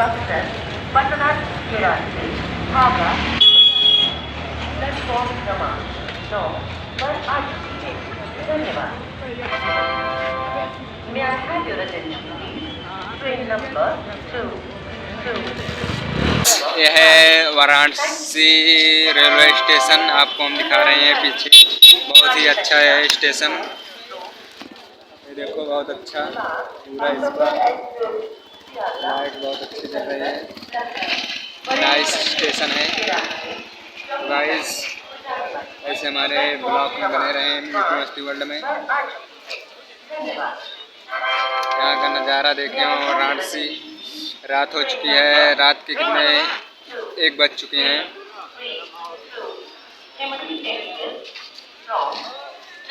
बक्सर पटना के रास्ते हावड़ा प्लेटफॉर्म क्रमांक 9 पर आ चुकी है। धन्यवाद। May I have your attention please? Train number 2. यह है वाराणसी रेलवे स्टेशन, आपको हम दिखा रहे हैं पीछे। बहुत ही अच्छा है स्टेशन, ये देखो बहुत अच्छा पूरा इसका लाइट बहुत अच्छी जल रही है। नाइस स्टेशन है गाइस। ऐसे हमारे ब्लॉग में बने रहे हैं मिकी मस्ती वर्ल्ड में। यहाँ का नज़ारा देखें। वाराणसी रात हो चुकी है, रात के कितने 1 बज चुके हैं।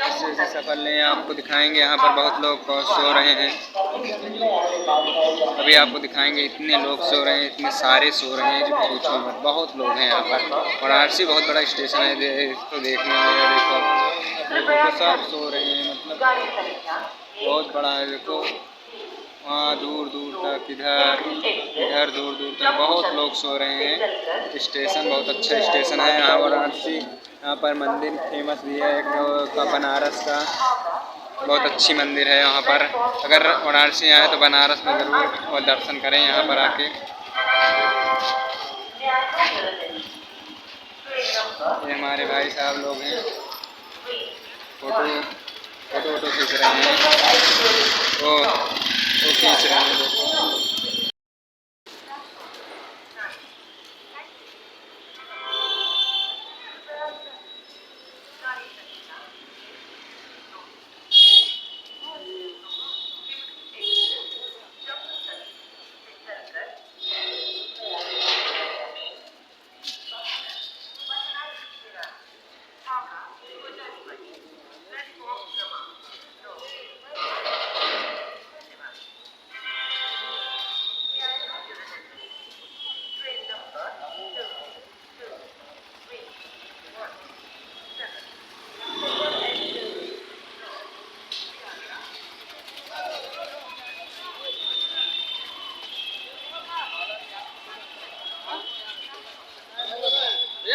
ऐसे सफ़र लें, आपको दिखाएंगे। यहाँ पर बहुत लोग सो रहे हैं, अभी आपको दिखाएंगे। इतने लोग सो रहे हैं, इतने सारे सो रहे हैं जो पूछो मत, बहुत लोग हैं यहाँ पर। वाराणसी बहुत बड़ा स्टेशन है, इसको देखने में देखो सब सो रहे हैं, मतलब बहुत बड़ा है। देखो वहाँ दूर दूर तक, इधर दूर दूर तक बहुत लोग सो रहे हैं। स्टेशन बहुत अच्छा स्टेशन है यहाँ वाराणसी। यहाँ पर मंदिर फेमस भी है एक का, बनारस का बहुत अच्छी मंदिर है यहाँ पर। अगर वाराणसी आए तो बनारस में ज़रूर और दर्शन करें यहाँ पर आके। ये हमारे भाई साहब लोग हैं, फोटो खींच रहे हैं। वो खींच रहे हैं देखो।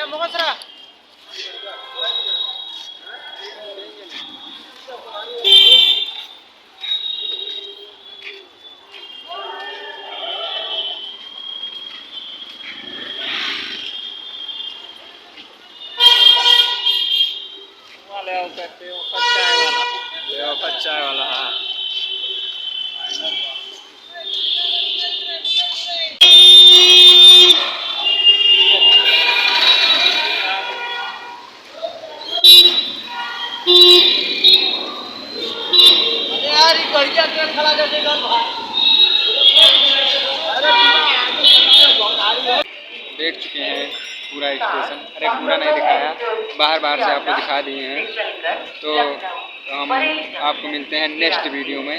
Mokasra. चाय वाला हाँ। यार बढ़िया ट्रेन खड़ा जैसे देख चुके हैं पूरा स्टेशन। अरे पूरा नहीं दिखाया, बाहर से आपको दिखा दिए हैं। तो हम आपको मिलते हैं नेक्स्ट वीडियो में।